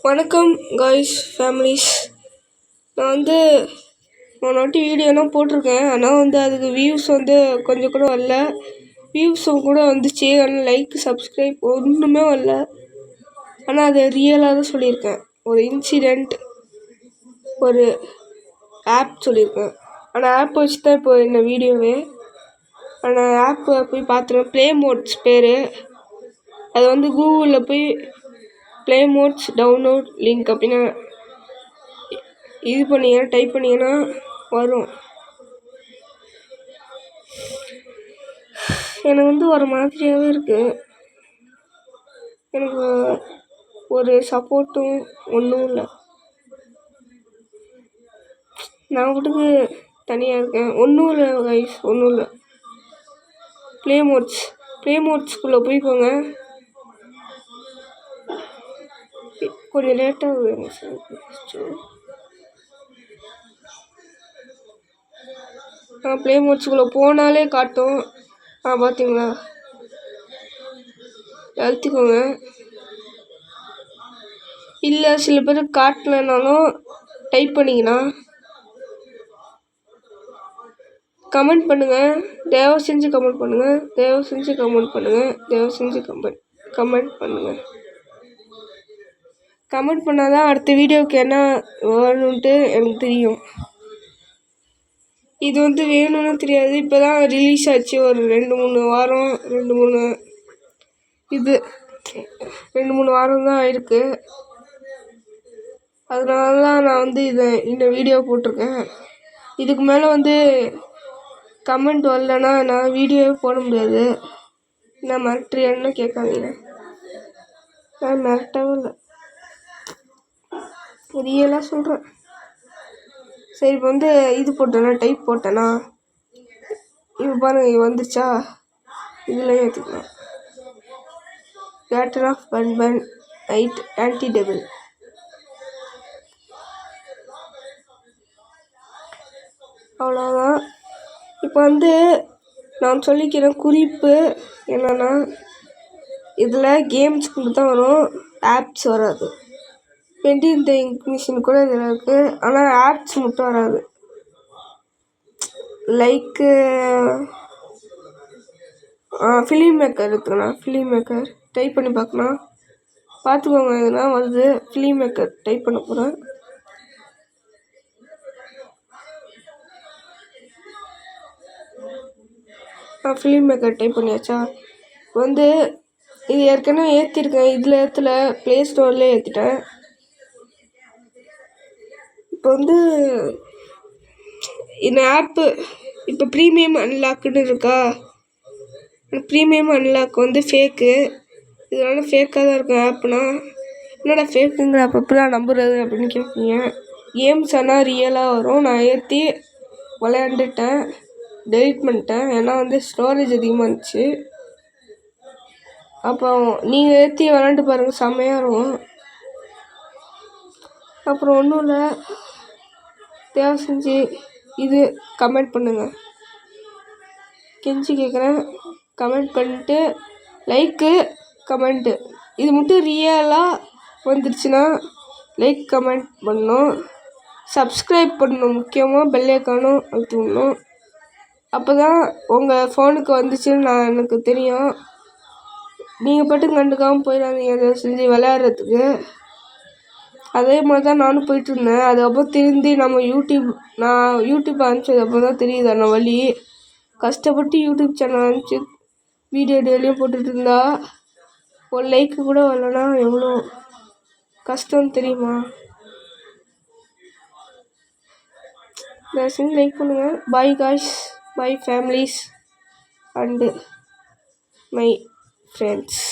வணக்கம் guys families. நான் ஒரு வாட்டி வீடியோலாம் போட்டிருக்கேன். ஆனால் அதுக்கு வியூஸ் கொஞ்சம் கூட வரல. வியூஸும் கூட வந்துச்சு, ஆனால் லைக் சப்ஸ்கிரைப் ஒன்றுமே வரல. ஆனால் அதை ரியலாக தான் சொல்லியிருக்கேன். ஒரு இன்சிடெண்ட், ஒரு ஆப் சொல்லியிருக்கேன். ஆனால் ஆப் வச்சு தான் இப்போ இந்த வீடியோவே. ஆனால் ஆப்பை போய் பார்த்துருவேன். ப்ளே மோட்ஸ் பேர். அது கூகுளில் போய் ப்ளே மோட்ஸ் டவுன்லோட் லிங்க் அப்படின்னு இது பண்ணிங்கன்னா டைப் பண்ணிங்கன்னா வரும். எனக்கு ஒரு மாதிரியாகவே இருக்குது. எனக்கு ஒரு சப்போர்ட்டும் ஒன்றும் இல்லை. நான் வீட்டுக்கு தனியாக இருக்கேன். ஒன்றும் இல்லை கைஸ், ஒன்றும் இல்லை. ப்ளே மோட்ஸ்குள்ளே போய்க்கோங்க. கொஞ்சம் லேட்டாக வேணும் சார். ப்ளே மோட்ஸ்குள்ளே போனாலே காட்டும். பார்த்தீங்களா? அழுத்திக்கோங்க. இல்லை சில பேர் காட்டலைனாலும் டைப் பண்ணிங்கன்னா கமெண்ட் பண்ணுங்கள். தயவு செஞ்சு கமெண்ட் பண்ணுங்கள். கமெண்ட் பண்ணால் தான் அடுத்த வீடியோவுக்கு என்ன வேணும்ன்ட்டு எனக்கு தெரியும். இது வேணும்னு தெரியாது. இப்போ தான் ரிலீஸ் ஆச்சு. ஒரு 2-3 வாரம் தான் ஆயிருக்கு. அதனால தான் நான் இந்த வீடியோ போட்டிருக்கேன். இதுக்கு மேலே கமெண்ட் வரலன்னா நான் வீடியோவே போட முடியாது. நான் மிரட்டுறியான்னு கேட்காதீங்க. நான் மிரட்டவே இல்லை, ரியலாக சொல்கிறேன். சரி, இப்போ இது போட்டேன்னா டைப் போட்டேன்னா இப்போ பாருங்கள், இது வந்துருச்சா? இதில் ஏற்றிக்கலாம். Batter of bun night anti table. அவ்வளோதான். இப்போ நான் சொல்லிக்கிறேன் குறிப்பு என்னென்னா, இதில் கேம்ஸ் தான் வரும், ஆப்ஸ் வராது. இந்த மிஷின் கூட இதில் இருக்குது, ஆனால் ஆப்ஸ் மட்டும் வராது. லைக்கு ஃபிலிம் மேக்கர் இருக்குண்ணா. ஃபிலிம் மேக்கர் டைப் பண்ணி பார்த்துக்கோங்க. இதெல்லாம் வருது. ஃபிலிம் மேக்கர் டைப் பண்ண போகிறேன். ஃபிலிம் மேக்கர் டைப் பண்ணியாச்சா? இது ஏற்கனவே ஏற்றிருக்கேன். இதில் ஏற்றல, ப்ளே ஸ்டோர்லேயே ஏற்றிட்டேன். இப்போ இந்த ஆப்பு இப்போ ப்ரீமியம் அன்லாக்குன்னு இருக்கா? Premium unlock fake. இதனால் ஃபேக்காக தான் இருக்கும் ஆப்னா. என்னடா ஃபேக்குங்கிற ஆப் எப்படிலாம் நம்புறது அப்படின்னு கேட்பீங்க. கேம்ஸ் ஆனால் ரியலாக வரும். நான் ஏற்றி விளையாண்டுட்டேன், டெலிட் பண்ணிட்டேன். ஏன்னா ஸ்டோரேஜ் அதிகமாக இருந்துச்சு. அப்புறம் நீங்கள் ஏற்றி விளையாண்டு பாருங்கள், செம்மையாக இருக்கும். அப்புறம் ஒன்றும் இல்லை, தயவு செஞ்சு இது கமெண்ட் பண்ணுங்கள். கெஞ்சி கேட்குறேன், கமெண்ட் பண்ணிட்டு லைக்கு கமெண்ட்டு இது மட்டும் ரியலாக வந்துடுச்சுன்னா லைக் கமெண்ட் பண்ணணும். சப்ஸ்கிரைப் பண்ணணும். முக்கியமாக பெல் ஐக்கானும் அழுத்தி விடணும். அப்போ தான் உங்கள் ஃபோனுக்கு வந்துச்சுன்னு எனக்கு தெரியும். நீங்கள் பாட்டுக்கு கண்டுக்காமல் போயிடாதீங்க அதை செஞ்சு விளையாடுறதுக்கு. அதே மாதிரி தான் நானும் போயிட்டுருந்தேன். அதுக்கப்புறம் திருந்தி நான் யூடியூப் ஆரம்பிச்சது அப்புறம் தான் தெரியுது அந்த வழி. கஷ்டப்பட்டு யூடியூப் சேனல் ஆரம்பிச்சு வீடியோ டெய்லியும் போட்டுட்டு இருந்தா ஒரு லைக்கு கூட வரலன்னா எவ்வளோ கஷ்டம்னு தெரியுமா? தயவுசெஞ்சு லைக் பண்ணுங்கள். Bye guys, bye families and my friends.